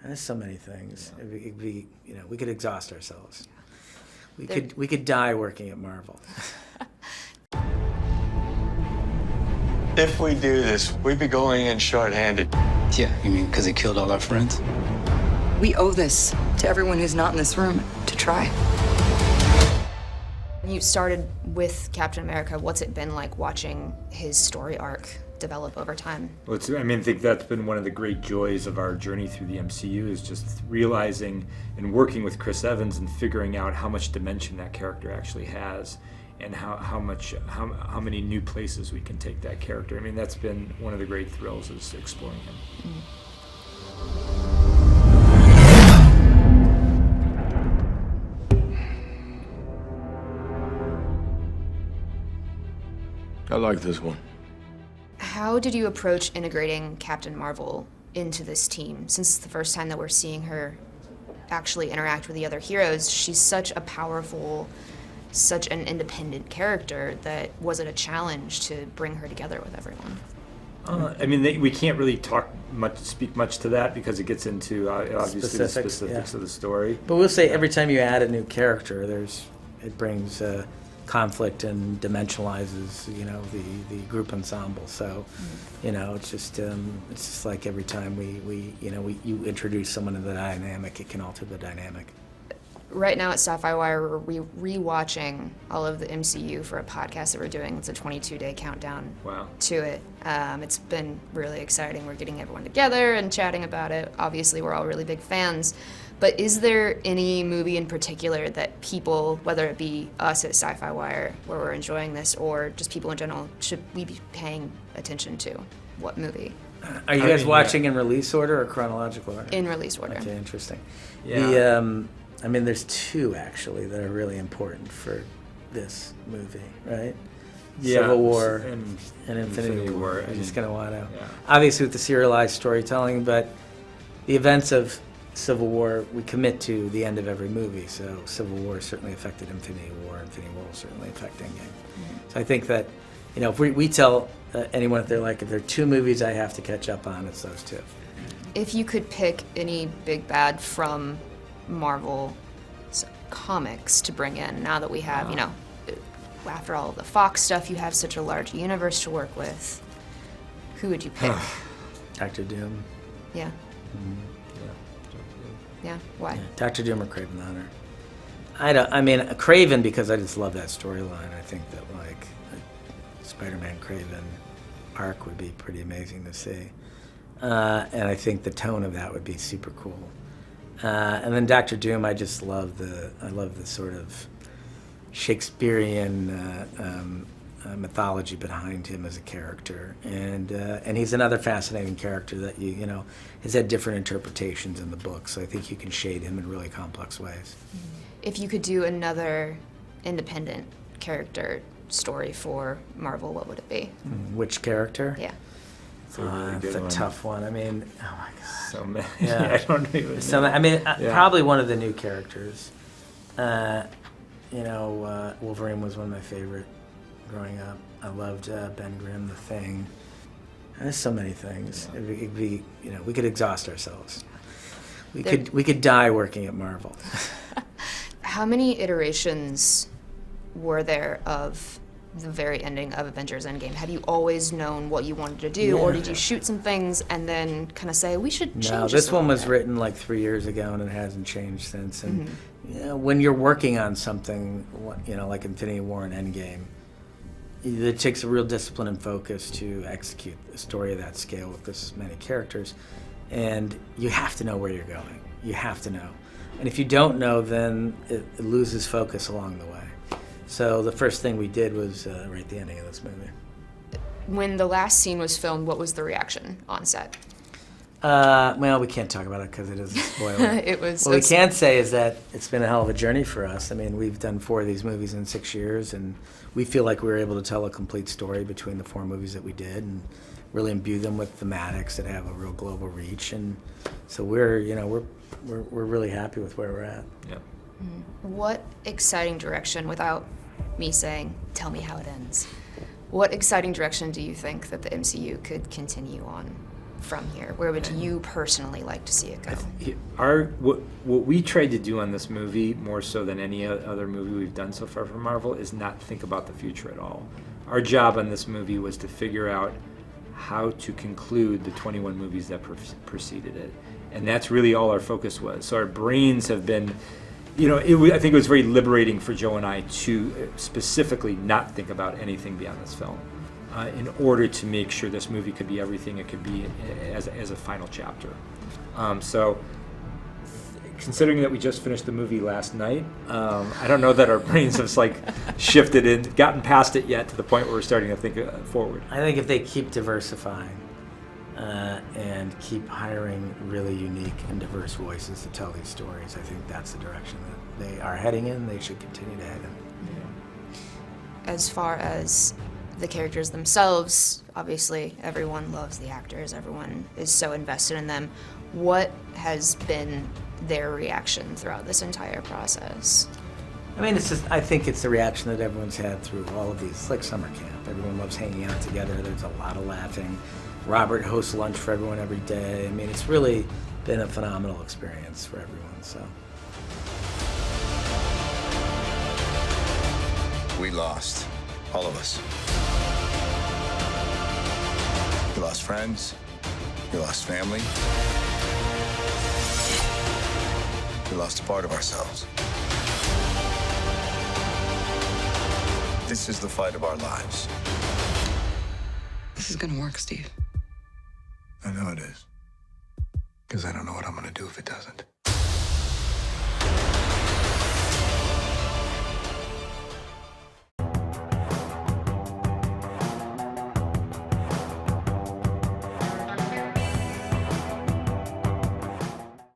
There's so many things. We could exhaust ourselves. We could die working at Marvel. If we do this, we'd be going in short-handed. Yeah, you mean because he killed all our friends? We owe this to everyone who's not in this room to try. You started with Captain America. What's it been like watching his story arc develop over time? Well, I think that's been one of the great joys of our journey through the MCU is just realizing and working with Chris Evans and figuring out how much dimension that character actually has and how many new places we can take that character. I mean, that's been one of the great thrills is exploring him. I like this one. How did you approach integrating Captain Marvel into this team? Since it's the first time that we're seeing her actually interact with the other heroes, she's such a powerful, such an independent character that was it a challenge to bring her together with everyone? We can't really speak much to that because it gets into obviously the specifics of the story. But we'll say every time you add a new character, it brings conflict and dimensionalizes, the group ensemble. So, it's just like every time you introduce someone to the dynamic, it can alter the dynamic. Right now at SYFY WIRE, we're rewatching all of the MCU for a podcast that we're doing. It's a 22-day countdown to it. It's been really exciting. We're getting everyone together and chatting about it. Obviously, we're all really big fans. But is there any movie in particular that people, whether it be us at SYFY WIRE, where we're enjoying this, or just people in general, should we be paying attention to? What movie? Are you guys watching in release order or chronological order? In release order. Okay, interesting. Yeah. There's two actually that are really important for this movie, right? Yeah, Civil War and Infinity War. I You're just going to want to, Yeah. obviously with the serialized storytelling, but the events of Civil War, we commit to the end of every movie. So Civil War certainly affected Infinity War. Infinity War will certainly affect Endgame. So I think that, if we tell anyone if there are two movies I have to catch up on, it's those two. If you could pick any big bad from Marvel comics to bring in, now that we have, after all of the Fox stuff, you have such a large universe to work with, who would you pick? Dr. Doom. Yeah. Yeah, why? Yeah, Dr. Doom or Kraven the Hunter. Kraven because I just love that storyline. I think that a Spider-Man Kraven arc would be pretty amazing to see. And I think the tone of that would be super cool. And then Dr. Doom, I just love the sort of Shakespearean mythology behind him as a character, and he's another fascinating character that has had different interpretations in the book. So I think you can shade him in really complex ways. If you could do another independent character story for Marvel, what would it be? Which character? Yeah. It's a tough one. Oh my God. So many. Yeah. I don't even know. Probably one of the new characters. Wolverine was one of my favorite growing up. I loved Ben Grimm, The Thing. There's so many things. We could exhaust ourselves. We could die working at Marvel. How many iterations were there of the very ending of Avengers Endgame? Have you always known what you wanted to do, or did you shoot some things and then kind of say, we should change No, this one was written like 3 years ago, and it hasn't changed since. And when you're working on something, like Infinity War and Endgame, it takes a real discipline and focus to execute a story of that scale with this many characters. And you have to know where you're going. You have to know. And if you don't know, then it loses focus along the way. So the first thing we did was write the ending of this movie. When the last scene was filmed, what was the reaction on set? We can't talk about it because it is a spoiler. What we can say is that it's been a hell of a journey for us. I mean, we've done 4 of these movies in 6 years, and we feel like we were able to tell a complete story between the 4 movies that we did, and really imbue them with thematics that have a real global reach. And so we're really happy with where we're at. Yeah. What exciting direction, without me saying, tell me how it ends, what exciting direction do you think that the MCU could continue on? from here? Where would you personally like to see it go? What we tried to do on this movie, more so than any other movie we've done so far for Marvel, is not think about the future at all. Our job on this movie was to figure out how to conclude the 21 movies that preceded it. And that's really all our focus was. So our brains have been, I think it was very liberating for Joe and I to specifically not think about anything beyond this film, in order to make sure this movie could be everything it could be as a final chapter. So considering that we just finished the movie last night, I don't know that our brains have shifted and gotten past it yet to the point where we're starting to think forward. I think if they keep diversifying and keep hiring really unique and diverse voices to tell these stories, I think that's the direction that they are heading in. They should continue to head in. As far as the characters themselves, obviously everyone loves the actors, everyone is so invested in them. What has been their reaction throughout this entire process? I mean, I think it's the reaction that everyone's had through all of these. It's like summer camp. Everyone loves hanging out together. There's a lot of laughing. Robert hosts lunch for everyone every day. I mean, it's really been a phenomenal experience for everyone, so. We lost, all of us. We lost friends, we lost family. We lost a part of ourselves. This is the fight of our lives. This is gonna work, Steve. I know it is. Because I don't know what I'm gonna do if it doesn't.